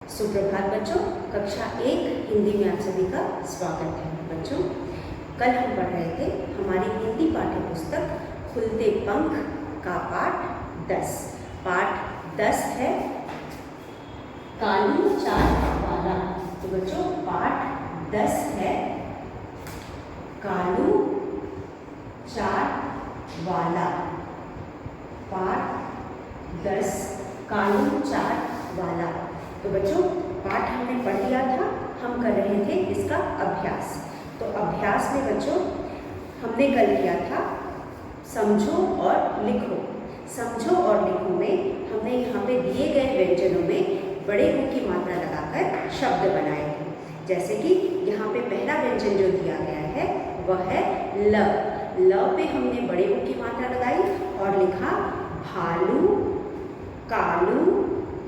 सुप्रभात बच्चों, कक्षा 1 हिंदी में आप सभी का स्वागत है। बच्चों, कल हम पढ़ रहे थे हमारी हिंदी पाठ्य पुस्तक खुलते पंख का पाठ 10। पाठ 10 है कालू चार वाला। तो बच्चों, पाठ 10 है कालू चार वाला। पाठ 10 कालू चार वाला। तो बच्चों, पाठ हमने पढ़ लिया था, हम कर रहे थे इसका अभ्यास। तो अभ्यास में बच्चों हमने कल किया था समझो और लिखो। समझो और लिखो में हमने यहाँ पे दिए गए व्यंजनों में बड़े ऊ की मात्रा लगाकर शब्द बनाए थे। जैसे कि यहाँ पे पहला व्यंजन जो दिया गया है वह है ल। ल पे हमने बड़े ऊ की मात्रा लगाई और लिखा भालू, कालू,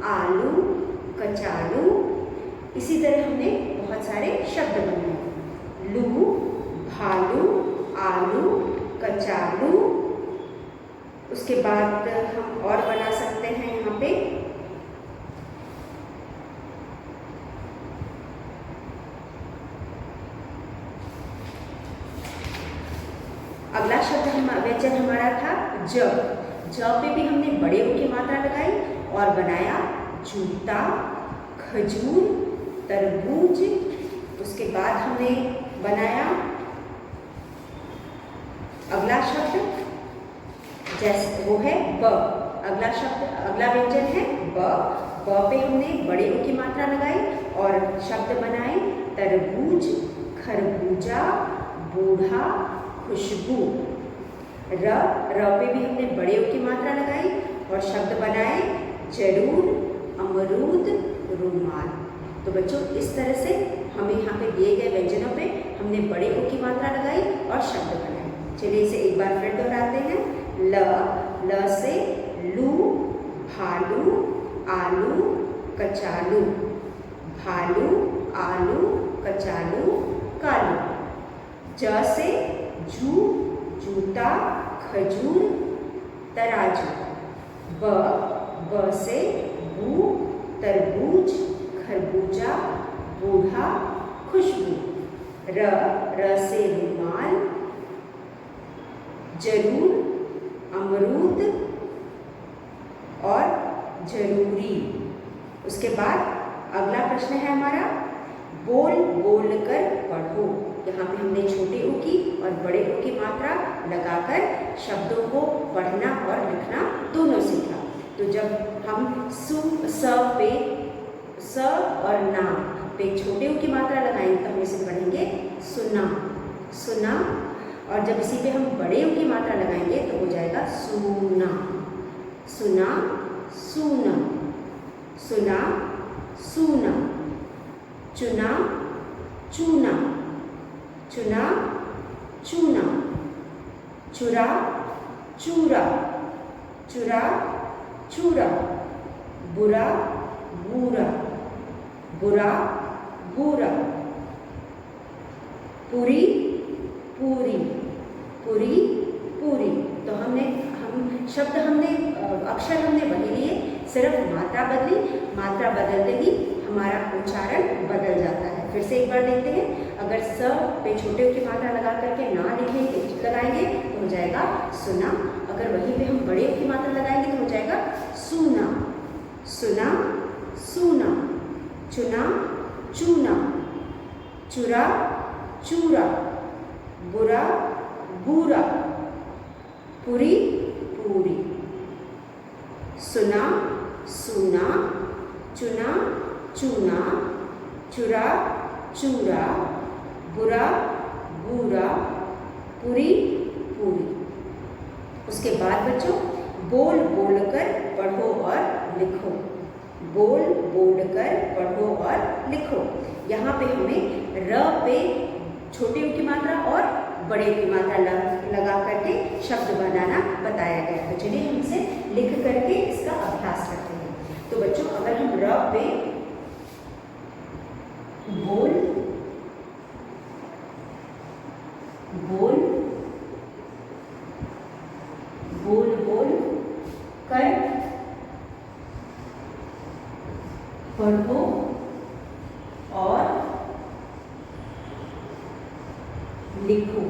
आलू, कचालू। इसी तरह हमने बहुत सारे शब्द बनाए, लू, भालू, आलू, कचालू। उसके बाद हम और बना सकते हैं यहाँ पे अगला शब्द व्यंजन हमारा था ज। ज पे भी हमने बड़े ऊ की मात्रा लगाई और बनाया जूता, खजूर, तरबूज। उसके बाद हमने बनाया अगला शब्द, जैसे वो है ब। अगला शब्द, अगला व्यंजन है ब। ब पे हमने बड़े ऊ की मात्रा लगाई और शब्द बनाए तरबूज, खरबूजा, बूढ़ा, खुशबू। र। र पे भी हमने बड़े ऊ की मात्रा लगाई और शब्द बनाए जरूर, अमरूद, रुमाल। तो बच्चों, इस तरह से हमें यहाँ पे दिए गए व्यंजनों पे हमने बड़े ऊ की मात्रा लगाई और शब्द बनाए। चलिए इसे एक बार फिर दोहराते हैं। ल। ल से लू, भालू, आलू, कचालू। भालू, आलू, कचालू, कालू। ज से जू, जूता, खजूर, तराजू। ब। ब से बू, तरबूज, खरबूजा, बूढ़ा, खुशबू। र। र से रुमाल, जरूर, अमरूद और जरूरी। उसके बाद अगला प्रश्न है हमारा बोल बोल कर पढ़ो। यहाँ पे हमने छोटे ऊ की और बड़े ऊ की मात्रा लगाकर शब्दों को पढ़ना और लिखना दोनों सीखा। तो जब हम सु, स पे, स और ना पे छोटे ऊ की मात्रा लगाएंगे तो हम इसे पढ़ेंगे सुना, सुना। और जब इसी पे हम बड़े ऊ की मात्रा लगाएंगे तो हो जाएगा सूना, सुना, सूना, सुना, सूना। चुना, चूना, चुना, चूना। चुरा, चूरा, चुरा, चूरा। बुरा, बूरा, बुरा, बूरा। पूरी, पूरी, पूरी, पूरी। तो हम शब्द अक्षर हमने वही लिए, सिर्फ मात्रा बदली। मात्रा बदलते ही हमारा उच्चारण बदल जाता है। फिर से एक बार देखते हैं। अगर स पे छोटे ऊ की मात्रा लगा करके ना लगाएंगे तो हो जाएगा सुना। अगर वहीं पे हम बड़े ऊ की मात्रा लगाएंगे तो हो जाएगा सूना, सुना, सूना। चुना, चूना, चुरा, चूरा। बुरा, बूरा, पूरी, पूरी। सुना, सूना, चुना, चूना, चुरा, चूरा, बुरा, बूरा, पूरी, पूरी। उसके बाद बच्चों बोल बोल कर पढ़ो और लिखो। बोल बोल कर पढ़ो और लिखो। यहाँ पे हमें र पे छोटे ऊ की मात्रा और बड़े ऊ की मात्रा लगा करके शब्द बनाना बताया गया। तो चलिए हम इसे लिख करके इसका अभ्यास करते हैं। तो बच्चों, अगर हम र पे बोल, बोल, बोल बोल कर पढ़ो लिखो।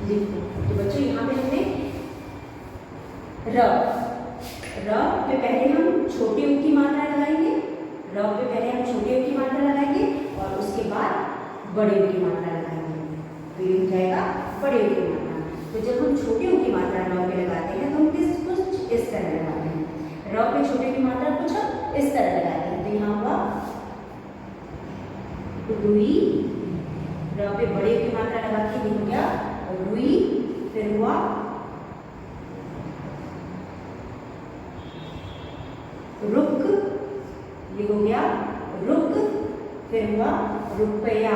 लिखो। तो बच्चों यहाँ पे हमने र पे पहले हम छोटे ऊ की मात्रा लगाएंगे। र पे पहले हम छोटे ऊ की मात्रा लगाएंगे और उसके बाद बड़े ऊ की मात्रा लगाएंगे। तो ये हो जाएगा बड़े ऊ की मात्रा। तो जब हम छोटे ऊ की मात्रा र पे लगाते हैं तो हम कुछ इस तरह लगाते हैं। र पे छोटे की मात्रा कुछ इस तरह लगाते हैं। तो यहाँ हुआ रुई। र पे बड़े की मात्रा लगा के ये हो गया रुई। फिर हुआ रुक, ये हो गया रुक। फिर हुआ रुपया,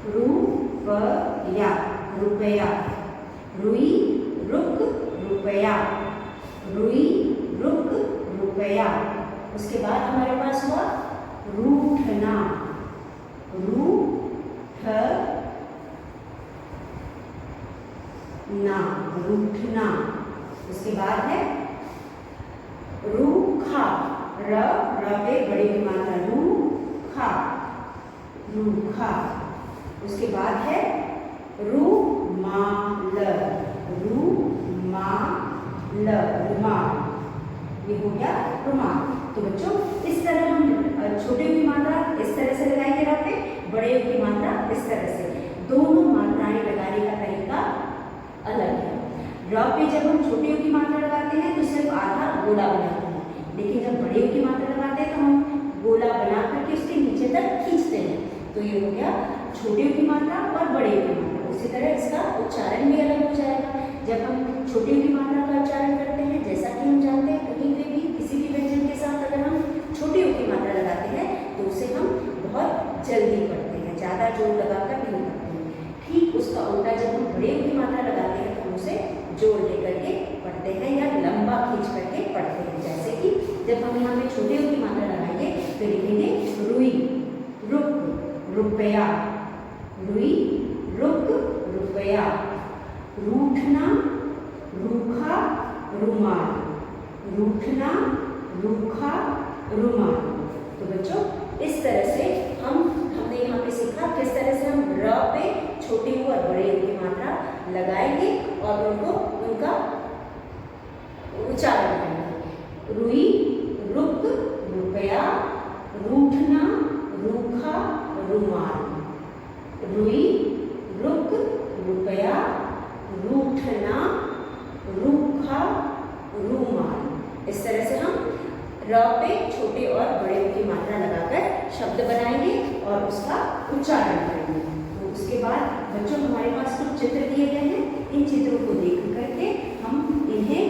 रुपया, रुपया। रुई, रुक, रुपया, रुई, रुक, रुपया। उसके बाद हमारे पास हुआ रूठना, रूठना, रूठना। उसके बाद है रूखा। र पे बड़ी की मात्रा रूखा, रूखा। उसके बाद है रुमाल, रुमाल, रुमाल। ये हो गया रुमाल। तो बच्चों इस तरह हम छोटे की मात्रा इस तरह से लगाएंगे र पे, बड़े की मात्रा इस तरह से। दोनों मात्राएं लगाने का तरीका अलग है। र पे जब हम छोटे की मात्रा लगाते हैं तो सिर्फ आधा गोला बनाते हैं, लेकिन जब बड़े की मात्रा लगाते हैं तो हम गोला बना करके उसके नीचे तक खींचते हैं। तो ये हो गया छोटे की मात्रा और बड़े की मात्रा। उसी तरह इसका उच्चारण भी अलग हो जाएगा। जब हम छोटे की मात्रा का उच्चारण करते हैं, जैसा कि हम जानते हैं कहीं पे भी किसी भी व्यंजन के साथ अगर हम छोटे की मात्रा लगाते हैं तो उसे हम बहुत जल्दी पढ़ते हैं, ज़्यादा जोर लगाकर नहीं पढ़ते हैं। ठीक उसका उल्टा जब हम बड़े की मात्रा लगाते हैं तो हम उसे जोर दे करके पढ़ते हैं या लंबा खींच करके पढ़ते हैं। जैसे कि जब हम यहाँ पे छोटे की मात्रा लगाएंगे तो लिखेंगे रुई, रुक, रुपया, रुई, रुक, रुपया। रूठना, रूखा, रुमाल, रूठना, रूखा, रुमाल। तो बच्चों इस तरह से हमने यहाँ पे सीखा किस तरह से हम र पे छोटे ऊ और बड़े ऊ की मात्रा लगाएंगे और उनका उच्चारण करेंगे। रुई, रुक, रुपया, रूठना, रूखा, रुमाल। रुई, रुक, रुपया, रूठना, रूखा, रुमाल। इस तरह से हम र पे छोटे और बड़े की मात्रा लगाकर शब्द बनाएंगे और उसका उच्चारण करेंगे। तो उसके बाद बच्चों हमारे पास कुछ चित्र दिए गए हैं। इन चित्रों को देख करके हम इन्हें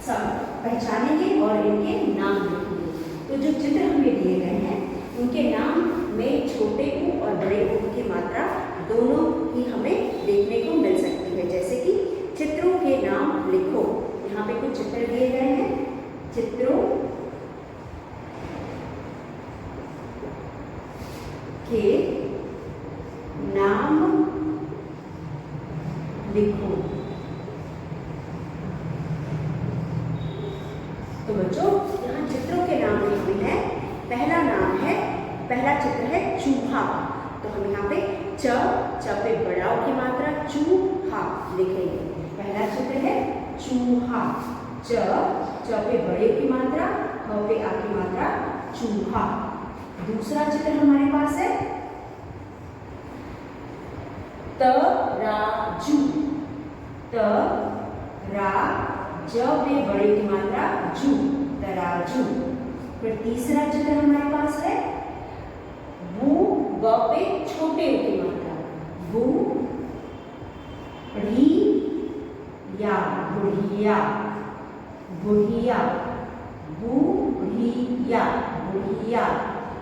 पहचानेंगे और इनके नाम लिखेंगे। तो जो चित्र हमें दिए गए हैं उनके नाम में छोटे ऊ और बड़े ऊ की मात्रा दोनों ही हमें देखने को मिल सकती है। जैसे कि चित्रों के नाम लिखो। यहाँ पे कुछ चित्र दिए गए हैं। चित्रों के नाम लिखो। तो बच्चों यहाँ चित्रों के नाम लिखने हैं। पहला चित्र है चूहा। तो हम यहाँ पे च पे बड़ा की मात्रा चूहा लिखेंगे। पहला चित्र है चूहा। च पे बड़े की मात्रा, ह पे आ की मात्रा चूहा। दूसरा चित्र हमारे पास है तराजू। ज पे बड़े की मात्रा जू, तराजू। फिर तीसरा चित्र हमारे पास है बू, ब पे छोटे की मात्रा बू, री या बुढ़िया, बुढ़िया, बुढ़िया, बुढ़िया।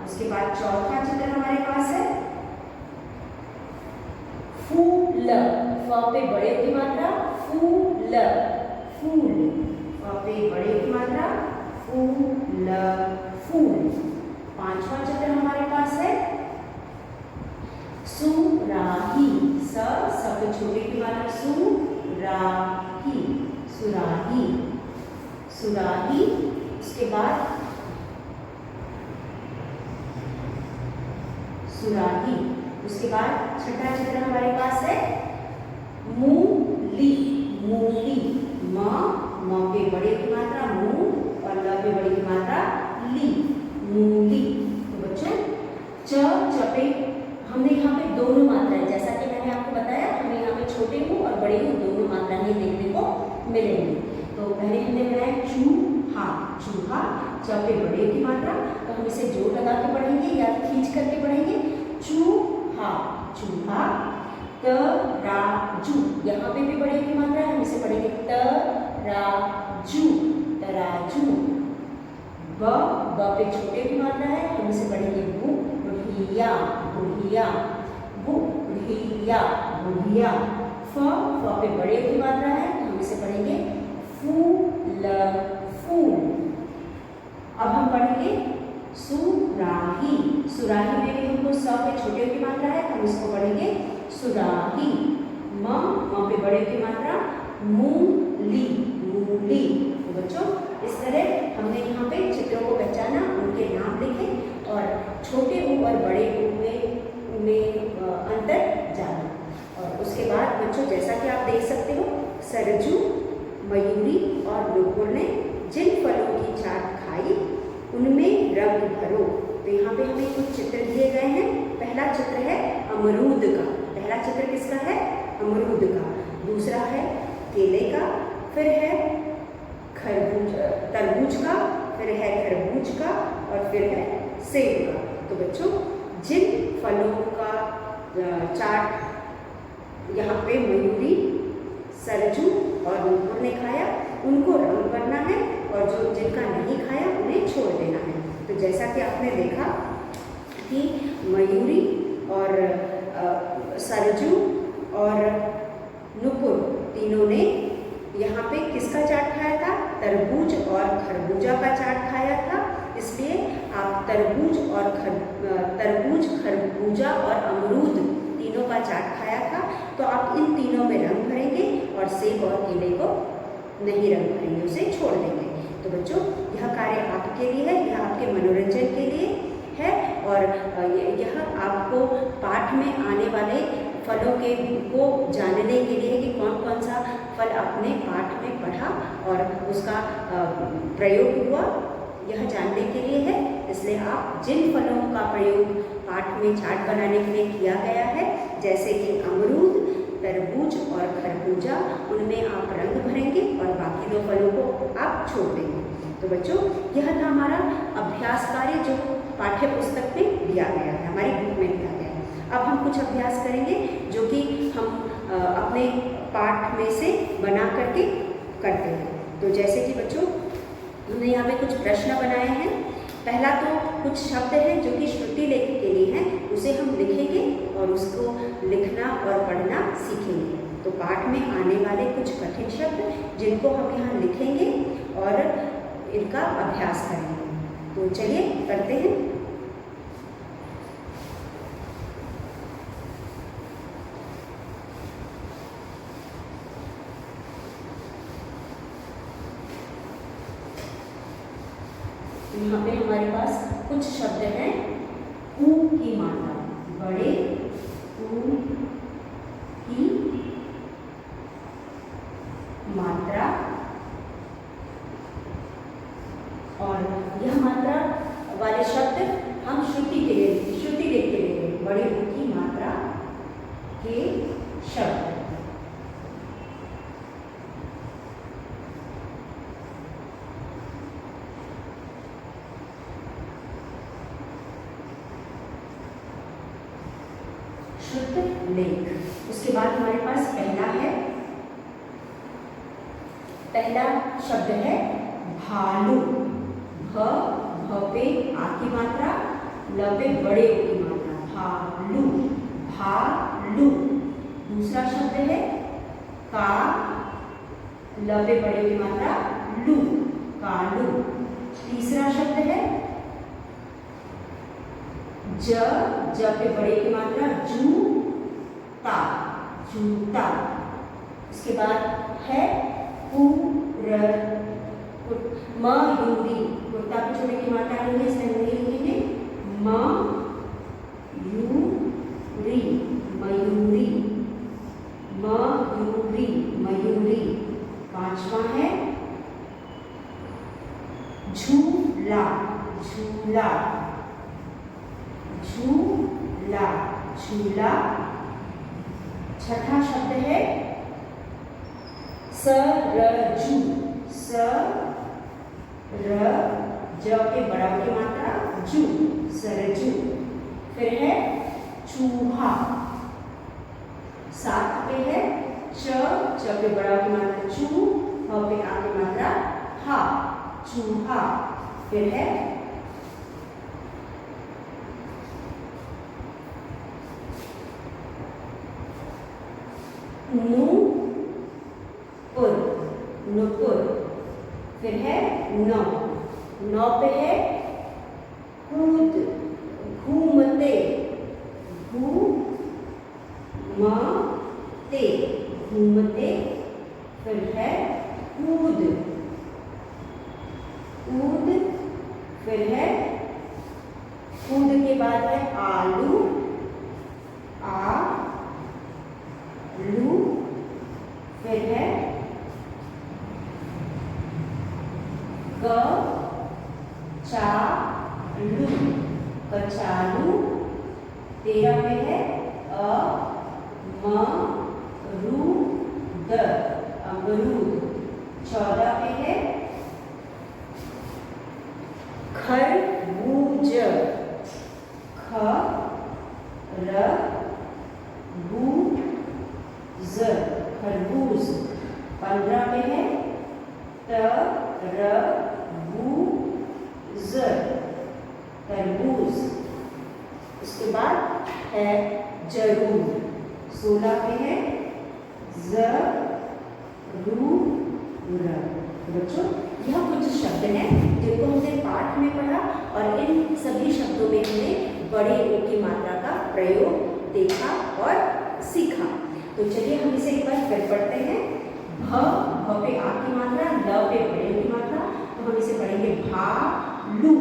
उसके बाद चौथा चित्र हमारे पास है फूल। फ पे बड़े की मात्रा फूल, फूल। फ पे बड़े की मात्रा फूल, फूल। पांचवा चित्र हमारे पास है सुराही। स पे छोटे की मात्रा सुराही, सुराही, सुराही। उसके बाद सुराही। उसके बाद छठा चित्र हमारे पास है मूली, मूली। म पे बड़े की मात्रा मू और ल पे बड़ी की मात्रा ली, मूली। तो बच्चों च पे हमने यहाँ पे दोनों मात्राएं, जैसा कि मैंने आपको बताया, हमें यहाँ पे छोटे मुंह और बड़े मुंह दोनों मात्राएं देखने को मिलेंगी। तो पहले हमने बनाया चूहा, चूहा। च पे बड़े की मात्रा, तो हम इसे जोड़ लगा के पढ़ेंगे या खींच करके पढ़ेंगे। चूहा, चूहा। तराजू, यहाँ पे भी बड़े की मात्रा है, हम इसे पढ़ेंगे तराजू, तराजू। ब पे छोटे की मात्रा है, हम इसे पढ़ेंगे बुढ़िया, बुढ़िया, बुढ़िया, बुढ़िया। फ पे बड़े की मात्रा है, हम इसे पढ़ेंगे फूल, फूल। अब हम पढ़ेंगे सुराही, सुराही में भी हमको स पे छोटे की मात्रा है, हम इसको पढ़ेंगे सुराही। म पे बड़े की मात्रा मूली, मूली। तो बच्चों इस तरह हमने यहाँ पे चित्रों को पहचाना, उनके नाम लिखे और छोटे ऊ और बड़े ऊ में अंतर जाना। और उसके बाद बच्चों जैसा कि आप देख सकते हो, सरजू, मयूरी और नुपुर ने जिन फलों की चाट खाई उनमें रंग भरो। तो यहाँ पे हमें कुछ चित्र दिए गए हैं। पहला चित्र है अमरूद का, पहला चित्र किसका है? अमरूद का। दूसरा है केले का, फिर है तरबूज का, फिर है खरबूज का और फिर है सेब का। तो बच्चों जिन फलों का चाट यहाँ पे मयूरी, सरजू और नुपुर ने खाया उनको रंग भरना है और जो जिनका नहीं खाया उन्हें छोड़ देना है। तो जैसा कि आपने देखा कि मयूरी और सरजू और नुपुर तीनों ने यहाँ पे किसका चाट खाया था? तरबूज और खरबूजा का चाट खाया था। इसलिए आप तरबूज, खरबूजा और अमरूद तीनों का चाट खाया था, तो आप इन तीनों में रंग भरेंगे और सेब और केले को नहीं रंग भरेंगे, उसे छोड़ देंगे। तो बच्चों यह कार्य आपके लिए है, यह आपके मनोरंजन के लिए है और यह आपको पाठ में आने वाले फलों को जानने के लिए कि कौन कौन सा फल आपने पाठ में पढ़ा और उसका प्रयोग हुआ, यह जानने के लिए है। इसलिए आप जिन फलों का प्रयोग पाठ में चाट बनाने के लिए किया गया है, जैसे कि अमरूद, तरबूज और खरबूजा, उनमें आप रंग भरेंगे और बाकी दो फलों को आप छोड़ देंगे। तो बच्चों यह था हमारा अभ्यास कार्य जो पाठ्य पुस्तक में दिया गया है, हमारी बुक में दिया गया है। अब हम कुछ अभ्यास करेंगे जो कि हम अपने पाठ में से बना करके करते हैं। तो जैसे कि बच्चों हमने यहाँ पे कुछ प्रश्न बनाए हैं। पहला तो कुछ शब्द हैं जो कि श्रुति लेख के लिए हैं, उसे हम लिखेंगे और उसको लिखना और पढ़ना सीखेंगे। तो पाठ में आने वाले कुछ कठिन शब्द जिनको हम यहाँ लिखेंगे और इनका अभ्यास करेंगे। तो चलिए करते हैं। यहाँ पे हमारे पास कुछ शब्द हैं। ऊ की मात्रा, बड़े ऊ की मात्रा, और यह मात्रा वाले शब्द हम श्रुति लेख के लिए बड़े ऊ की मात्रा के शब्द। शुद्ध लेख। उसके बाद हमारे पास पहला शब्द है भालू। भ पे आ की मात्रा, ल पे बड़े ऊ की मात्रा, भालू, भालू। दूसरा शब्द है का, ल पे बड़े ऊ की मात्रा, लू, कालू। तीसरा शब्द है ज पे बड़े की मात्रा, जूता, जूता। उसके बाद है मयूरी, कुर्ता पे छोटे की मात्रा नहीं है, इसमें नहीं लिखेंगे, मयूरी, री मयूरी, मयूरी मयूरी। पांचवा है झूला, झूला, झूला, झूला। छठा शब्द है सरजू, ज के बड़ा की मात्रा जू, सरजू। फिर है चूहा, सात पे है च पे बड़ा की मात्रा चू, ह पे आ की मात्रा हा, चूहा। फिर है नुपुर, नुपुर। फिर है नौ, नौ पे है कूद, घूमते, घूमते, घूमते। फिर है कूद, कूद। फिर है कूद के बाद है आलू, आलू। फिर है कचालू, कचालू। 13 पे है अमरूद, अमरूद। 14 पे है खरबूज, खरबूज, खरबूज। 15 पे है तरबूज, तरबूज। उसके बाद है जरूर। 16 पे है जरूर। बच्चों यह कुछ शब्द हैं जिनको हमने पाठ में पढ़ा और इन सभी शब्दों में हमने बड़े ओ की मात्रा का प्रयोग देखा और सीखा। तो चलिए हम इसे एक बार फिर पढ़ते हैं। भ पे आ की मात्रा, ल पे बड़े ओ की मात्रा, तो हम इसे पढ़ेंगे भालू,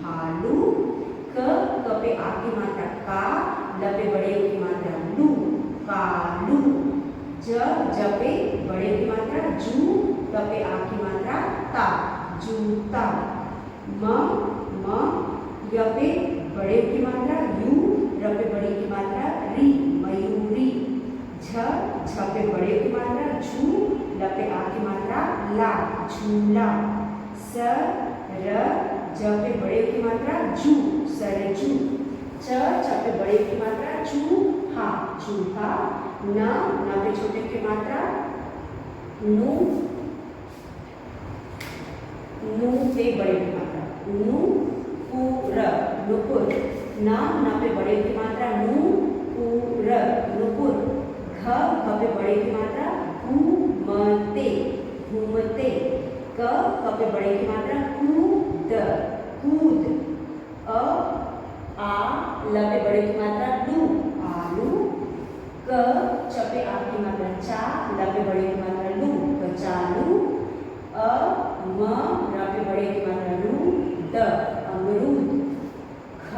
भालू। क पे आ की मात्रा का, ल पे बड़े ओ की मात्रा लू, कालू। ज पे बड़े ओ की मात्रा जू, त पे आ की मात्रा ता, जूता। म य पे बड़े ओ की मात्रा यू, र पे बड़े की मात्रा री, मयूरी। झ पे बड़े की मात्रा झू, ल पे आ की मात्रा ला, झूला। स र ज पे बड़े की मात्रा जू, सरजू। च पे बड़े की मात्रा चू, हा, चूहा। न पे छोटे की मात्रा नू, नू पे बड़े की मात्रा नू, पुर, नुपुर। न पे बड़े की मात्रा नू, पुर, नुपुर। घ पे बड़े की मात्रा घूमते, घूमते। क पे बड़े की मात्रा कूद, कूद। आ ल पे बड़े की मात्रा लू, आलू। क पे आ की मात्रा चा, ल पे बड़े की मात्रा लू, कचालू। म र पे बड़े की मात्रा लू, द, अमरूद। ख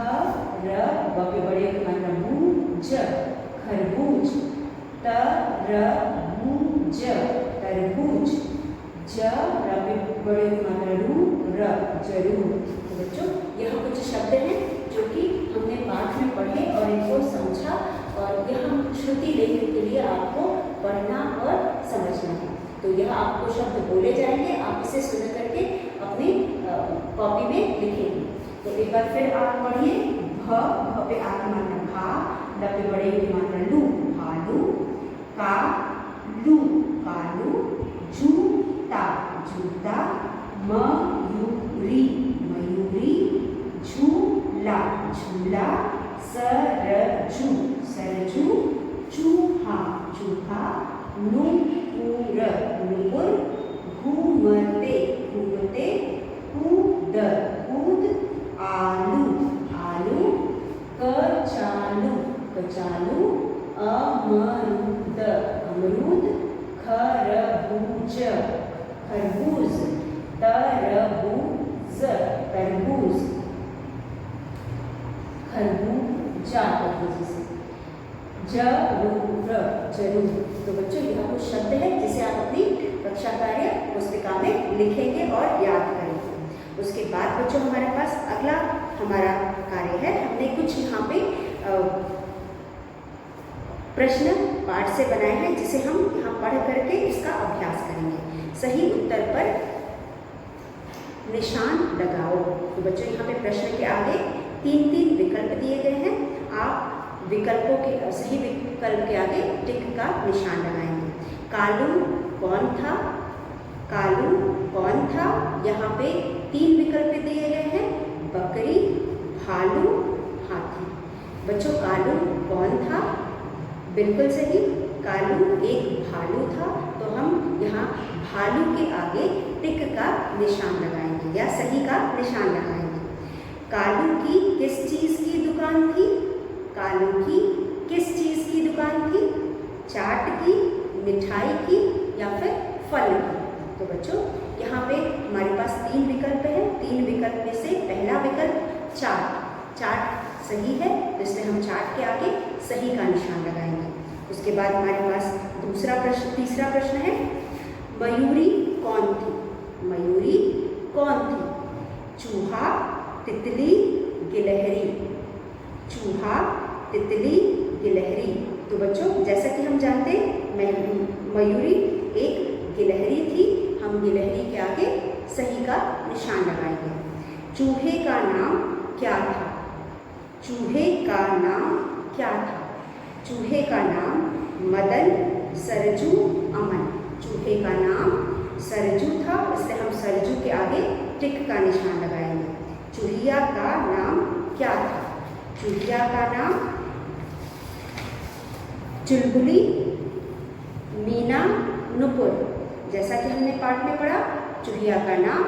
र ब पे बड़े की मात्रा बू, ज, खरबूज। तरबूज, तरबूज। ज र पे बड़े की मात्रा रू, र, जरूर। तो बच्चों यह कुछ शब्द हैं जो कि हमने पाठ में पढ़े और इनको समझा, और यह श्रुति लेने के लिए आपको पढ़ना और समझना है। तो यह आपको शब्द बोले जाएंगे, आप इसे सुन करके अपनी कॉपी में लिखेंगे। तो एक बार फिर आप पढ़िए। भ पे आ की मात्रा भा, ल पे बड़े की मात्रा लू, भालू। का लू, कालू। जूता, जूता। मयूरी, मयूरी। झूला, झूला। सरजू, सरजू। चूहा, चूहा। नुपुर, नुपुर। घूमते, घूमते। कूद, कूद। आलू, आलू। कचालू, कचालू। अमरूद, अमरूद। खरबूज, खरबूज। तरबूज, तरबूज। खरबूजा, तरबूज से। जरूर, जरूर। तो बच्चों यह कुछ शब्द है जिसे आप अपनी कक्षा कार्य पुस्तिका में लिखेंगे और याद करेंगे। उसके बाद बच्चों हमारे पास अगला हमारा कार्य है। हमने कुछ यहाँ पे प्रश्न पाठ से बनाए हैं जिसे हम यहाँ पढ़ करके इसका अभ्यास करेंगे। सही उत्तर पर निशान लगाओ। तो बच्चों यहाँ पे प्रश्न के आगे 3-3 विकल्प दिए गए हैं। आप विकल्पों के सही विकल्प के आगे टिक का निशान लगाएंगे। कालू कौन था? कालू कौन था? यहाँ पे 3 विकल्प दिए गए हैं, बकरी, भालू, हाथी। बच्चों कालू कौन था? बिल्कुल सही, कालू एक भालू था। तो हम यहाँ भालू के आगे टिक का निशान लगाएंगे या सही का निशान लगाएंगे। कालू की किस चीज़ की दुकान थी? कालू की किस चीज़ की दुकान थी? चाट की, मिठाई की या फिर फल की? तो बच्चों यहाँ पे हमारे पास 3 विकल्प हैं। 3 विकल्प में से पहला विकल्प चाट। चाट सही है, तो इसलिए हम चाट के आगे सही का निशान लगाएंगे। उसके बाद हमारे पास तीसरा प्रश्न है, मयूरी कौन थी? मयूरी कौन थी? चूहा, तितली, गिलहरी। चूहा, तितली, गिलहरी। तो बच्चों जैसा कि हम जानते हैं मयूरी एक गिलहरी थी। हम गिलहरी के आगे सही का निशान लगाएंगे। चूहे का नाम क्या था? चूहे का नाम क्या था? चूहे का नाम मदन, सरजू, अमन। चूहे का नाम सरजू था, इसलिए हम सरजू के आगे टिक का निशान लगाएंगे। चूहिया का नाम क्या था? चूहिया का नाम चुलबुली, मीना, नुपुर। जैसा कि हमने पाठ में पढ़ा, चूहिया का नाम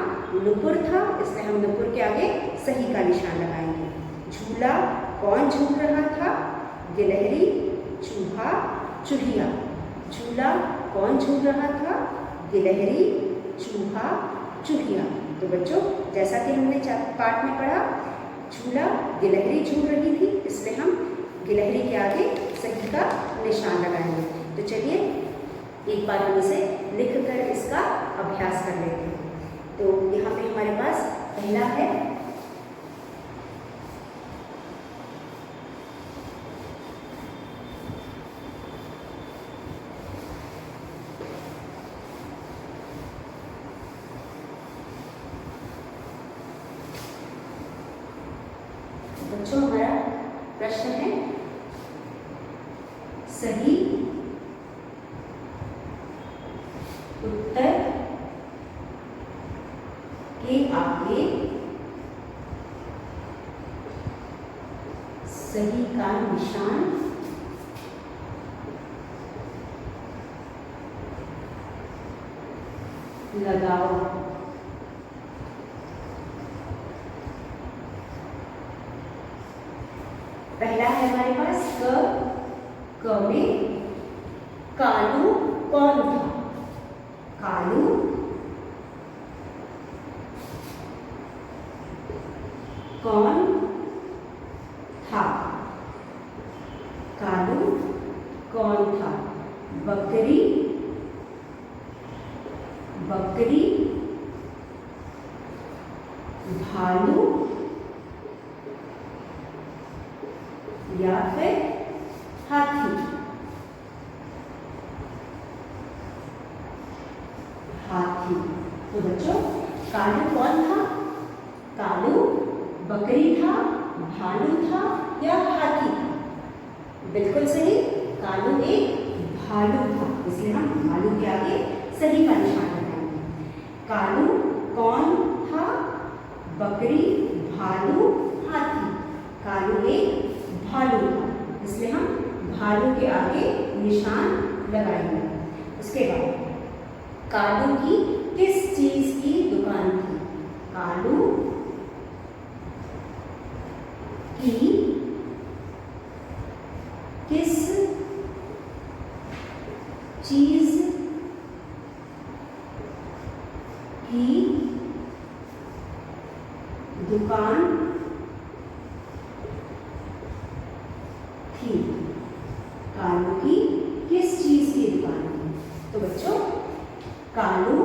नुपुर था, इसलिए हम नुपुर के आगे सही का निशान लगाएंगे। झूला कौन झूल रहा था? गिलहरी, चूहा, चूहिया। झूला कौन झूल रहा था? गिलहरी, चूहा, चूहिया। तो बच्चों जैसा कि हमने पाठ में पढ़ा, झूला गिलहरी झूल रही थी, इसलिए हम गिलहरी के आगे सही का निशान लगाएंगे। तो चलिए एक बार हम इसे लिख कर इसका अभ्यास कर लेते हैं। तो यहाँ पे हमारे पास पहला है, बच्चों हमारा प्रश्न है, सही उत्तर के आगे सही का निशान लगाओ। पहला है हमारे पास क में कालू कौन था? कालू कौन था? कालू कौन था? बकरी, बकरी, भालू या फिर हाथी? हाथी। तो बच्चों कालू कौन था? कालू बकरी था, भालू था या हाथी था? बिल्कुल सही, कालू एक भालू था, इसलिए हम भालू के आगे सही का निशान लगाएंगे। कालू कौन था? बकरी, भालू, हाथी। कालू एक भालू था, इसलिए हम भालू के आगे निशान लगाएंगे। उसके बाद कालू की किस चीज की दुकान थी? कालू की किस चीज की दुकान थी? कालू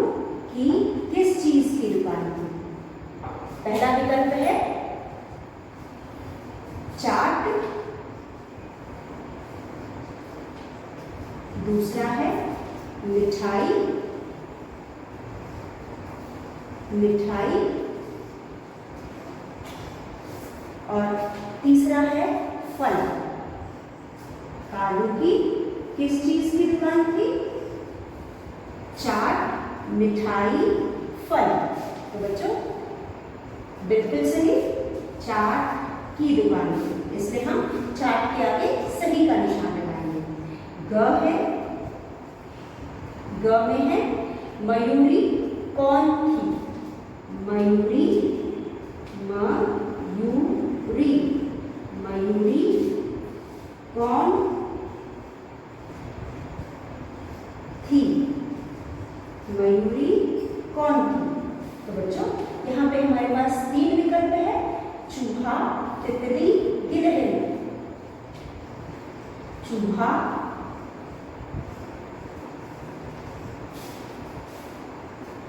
की किस चीज की दुकान थी? पहला विकल्प है चाट, दूसरा है मिठाई, मिठाई, और तीसरा है फल। कालू की किस चीज की दुकान थी? चाट, मिठाई, फल। तो बच्चों बिल्कुल सही, चाट की दुकान थी, इसलिए हम चाट के आगे सही का निशान लगाएंगे। ग है, ग में है मयूरी कौन थी? मयूरी, मयूरी, मयूरी कौन थी? मयूरी कौन थी? तो बच्चों यहाँ पे हमारे पास 3 विकल्प है, चूहा, तितली, गिलहरी। चूहा,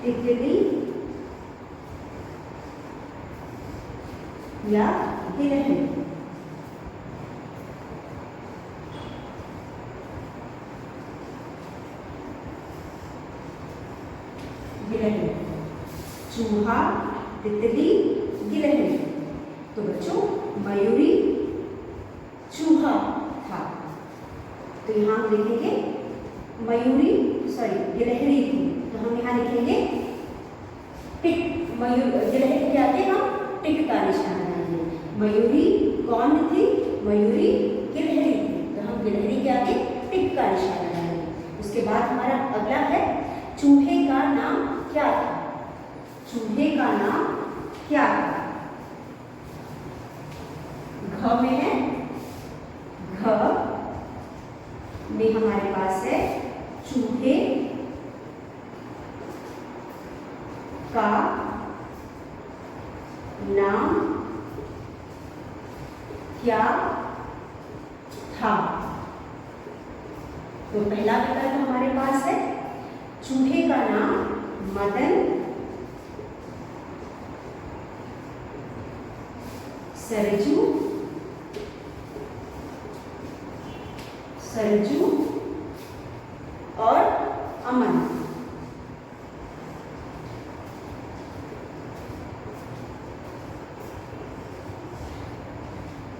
तितली या गिलहरी। गिलहरी, चूहा, तितली, गिलहरी। तो बच्चों मयूरी चूहा था, तो यहाँ हम लिखेंगे मयूरी, सॉरी गिलहरी थी, तो हम यहाँ लिखेंगे टिक। गिलहरी के आगे हम टिक का निशान लगाएंगे। मयूरी कौन थी? मयूरी गिलहरी थी, तो हम गिलहरी के आगे टिक का निशान लगाएंगे। उसके बाद हमारा अगला है चूहे का नाम क्या था? चूहे का नाम क्या था? घ में है, घ में हमारे पास है चूहे का नाम क्या था? तो पहला विकल्प हमारे पास है चूहे का नाम मदन, सरजू, सरजू और अमन।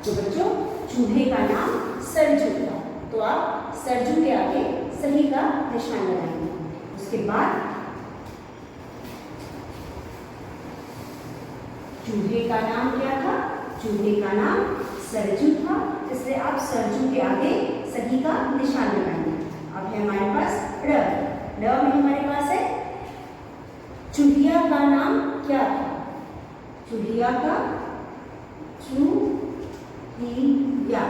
तो बच्चों चूहे का नाम सरजू था, तो आप सरजू के आगे सही का निशान लगाएंगे। उसके बाद चूहे का नाम क्या था? चूहे का नाम सरजू था, इसलिए आप सरजू के आगे सही का निशान लगाएंगे। अब है हमारे पास र। र में हमारे पास है चूहिया का नाम क्या था? चूहिया का, चूहिया,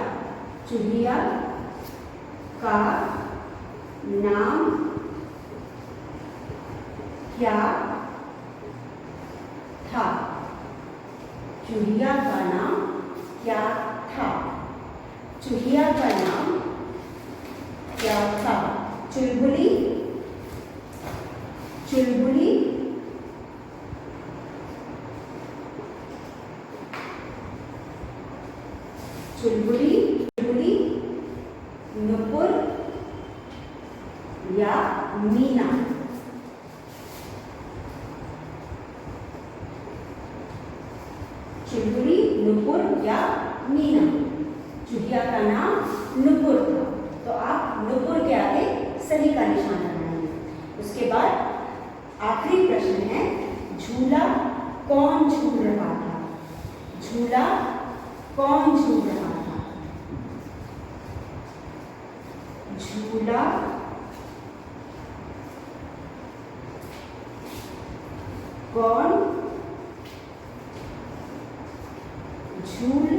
चूहिया का नाम क्या था? चूहिया का नाम क्या था? चूहिया का नाम क्या था? चुलबुली, चुलबुली, चुलबुली, चुलबुली, नुपुर या मीना। चुलबुली, नुपुर या मीना। चूहिया का नाम नुपुर था, तो आप नुपुर के आगे सही का निशान लगाएंगे। उसके बाद आखिरी प्रश्न है झूला कौन झूल रहा था? झूला कौन झूल रहा था? झूला कौन झूल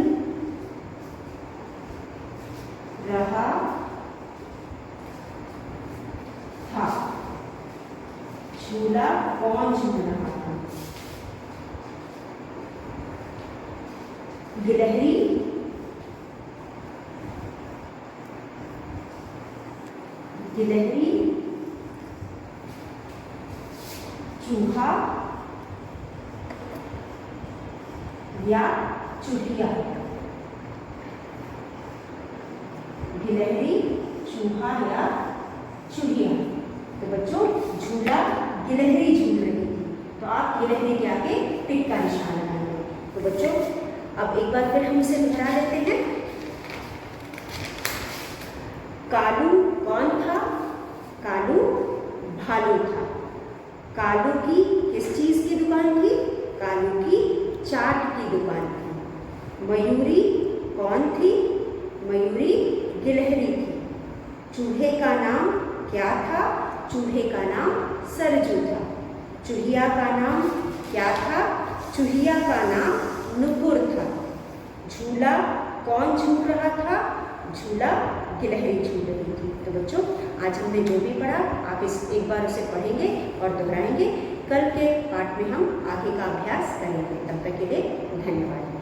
रहा था? झूला कौन झूल रहा था? गिलहरी, गिलहरी, या चूहिया। गिलहरी, चूहा या चूहिया। तो बच्चों झूला गिलहरी झूल रही थी, तो आप गिलहरी के आगे टिक का निशान लगाएंगे। तो बच्चों अब एक बार फिर हम इसे दोहरा लेते हैं। कालू कौन था? कालू भालू था। कालू की किस चीज की दुकान थी? कालू की चाट की दुकान थी। मयूरी कौन थी? मयूरी गिलहरी थी। चूहे का नाम क्या था? चूहे का नाम सरजू था। चूहिया का नाम क्या था? चूहिया का नाम नुपुर था। झूला कौन झूल रहा था? झूला गिलहरी झूल रही थी। तो बच्चों आज हमने जो भी पढ़ा आप इस एक बार उसे पढ़ेंगे और दोहराएंगे। कल के पाठ में हम आगे का अभ्यास करेंगे। तब तक के लिए धन्यवाद।